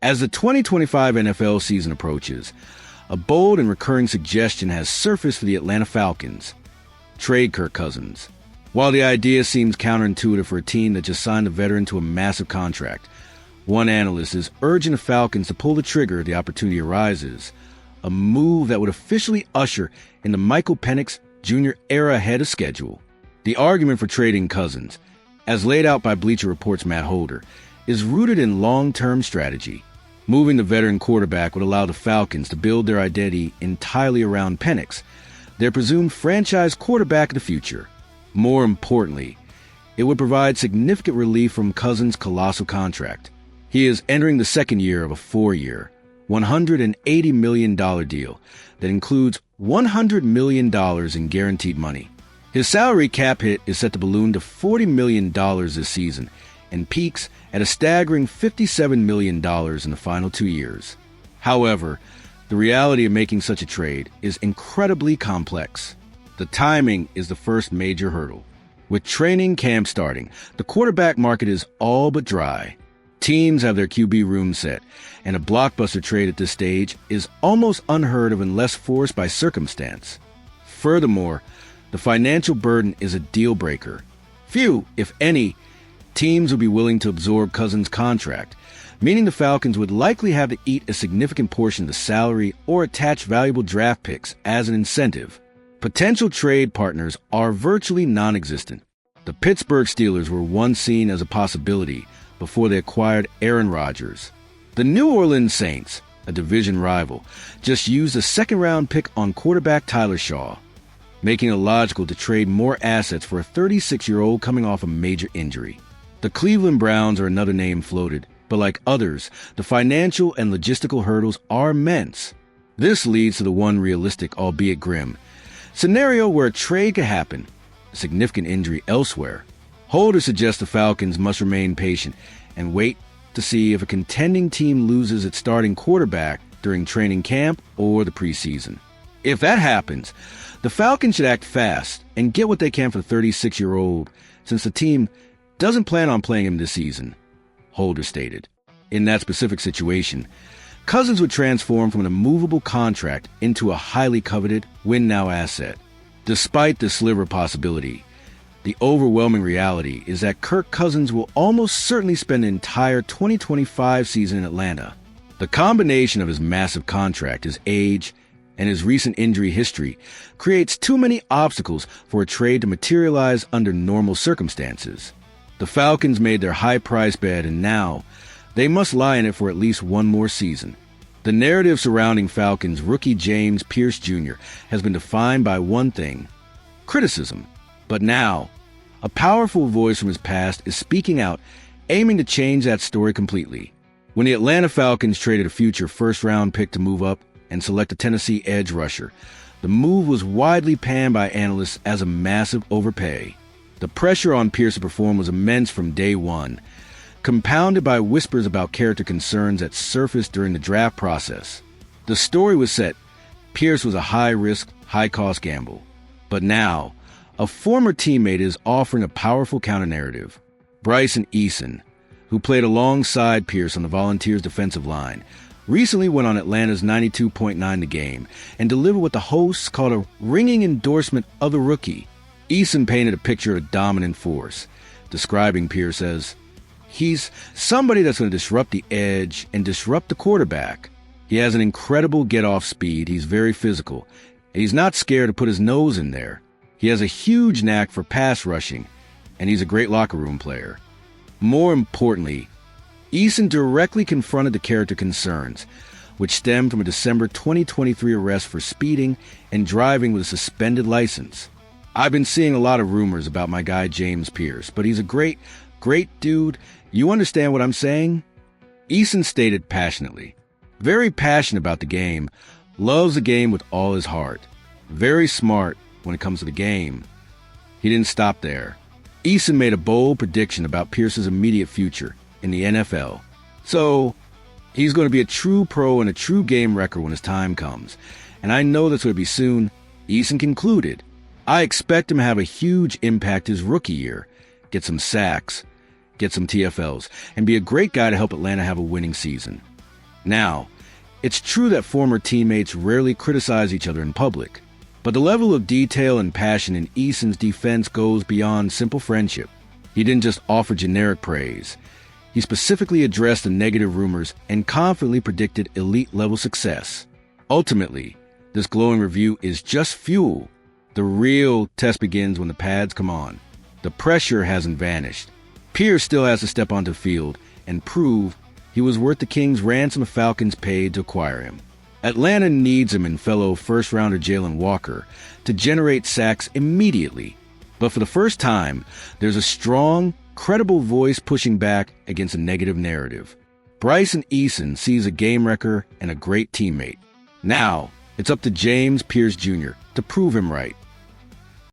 As the 2025 NFL season approaches, a bold and recurring suggestion has surfaced for the Atlanta Falcons: trade Kirk Cousins. While the idea seems counterintuitive for a team that just signed a veteran to a massive contract, one analyst is urging the Falcons to pull the trigger if the opportunity arises, a move that would officially usher in the Michael Penix Jr. era ahead of schedule. The argument for trading Cousins, as laid out by Bleacher Report's Matt Holder, is rooted in long-term strategy. Moving the veteran quarterback would allow the Falcons to build their identity entirely around Penix, their presumed franchise quarterback of the future. More importantly, it would provide significant relief from Cousins' colossal contract. He is entering the second year of a 4-year, $180 million deal that includes $100 million in guaranteed money. His salary cap hit is set to balloon to $40 million this season and peaks at a staggering $57 million in the final 2 years. However, the reality of making such a trade is incredibly complex. The timing is the first major hurdle. With training camp starting, the quarterback market is all but dry. Teams have their QB room set, and a blockbuster trade at this stage is almost unheard of unless forced by circumstance. Furthermore, the financial burden is a deal breaker. Few, if any, teams would be willing to absorb Cousins' contract, meaning the Falcons would likely have to eat a significant portion of the salary or attach valuable draft picks as an incentive. Potential trade partners are virtually non-existent. The Pittsburgh Steelers were once seen as a possibility before they acquired Aaron Rodgers. The New Orleans Saints, a division rival, just used a second-round pick on quarterback Tyler Shough, making it logical to trade more assets for a 36-year-old coming off a major injury. The Cleveland Browns are another name floated, but like others, the financial and logistical hurdles are immense. This leads to the one realistic, albeit grim, scenario where a trade could happen, a significant injury elsewhere. Holder suggests the Falcons must remain patient and wait to see if a contending team loses its starting quarterback during training camp or the preseason. If that happens, the Falcons should act fast and get what they can for the 36-year-old, since the team doesn't plan on playing him this season, Holder stated. In that specific situation, Cousins would transform from an immovable contract into a highly coveted win-now asset. Despite this sliver possibility, the overwhelming reality is that Kirk Cousins will almost certainly spend the entire 2025 season in Atlanta. The combination of his massive contract, his age, and his recent injury history creates too many obstacles for a trade to materialize under normal circumstances. The Falcons made their high price bet, and now they must lie in it for at least one more season. The narrative surrounding Falcons rookie James Pierce Jr. has been defined by one thing: criticism. But now, a powerful voice from his past is speaking out, aiming to change that story completely. When the Atlanta Falcons traded a future first-round pick to move up and select a Tennessee edge rusher, the move was widely panned by analysts as a massive overpay. The pressure on Pierce to perform was immense from day one, compounded by whispers about character concerns that surfaced during the draft process. The story was set: Pierce was a high-risk, high-cost gamble. But now, a former teammate is offering a powerful counter-narrative. Bryson Eason, who played alongside Pierce on the Volunteers' defensive line, recently went on Atlanta's 92.9 The Game and delivered what the hosts called a ringing endorsement of the rookie. Eason painted a picture of dominant force, describing Pierce as, "He's somebody that's going to disrupt the edge and disrupt the quarterback. He has an incredible get-off speed, he's very physical, and he's not scared to put his nose in there. He has a huge knack for pass rushing, and he's a great locker room player." More importantly, Eason directly confronted the character concerns, which stemmed from a December 2023 arrest for speeding and driving with a suspended license. "I've been seeing a lot of rumors about my guy James Pierce, but he's a great dude. You understand what I'm saying?" Eason stated passionately. Very passionate about the game, loves the game with all his heart. Very smart when it comes to the game. He didn't stop there. Eason made a bold prediction about Pierce's immediate future in the NFL. So, he's going to be a true pro and a true game wrecker when his time comes. And I know that's going to be soon. Eason concluded, "I expect him to have a huge impact his rookie year, get some sacks, get some TFLs, and be a great guy to help Atlanta have a winning season." Now, it's true that former teammates rarely criticize each other in public, but the level of detail and passion in Eason's defense goes beyond simple friendship. He didn't just offer generic praise. He specifically addressed the negative rumors and confidently predicted elite-level success. Ultimately, this glowing review is just fuel. The real test begins when the pads come on. The pressure hasn't vanished. Pierce still has to step onto the field and prove he was worth the Kings' ransom the Falcons paid to acquire him. Atlanta needs him and fellow first-rounder Jalen Walker to generate sacks immediately. But for the first time, there's a strong, credible voice pushing back against a negative narrative. Bryson Eason sees a game wrecker and a great teammate. Now, it's up to James Pierce Jr. to prove him right.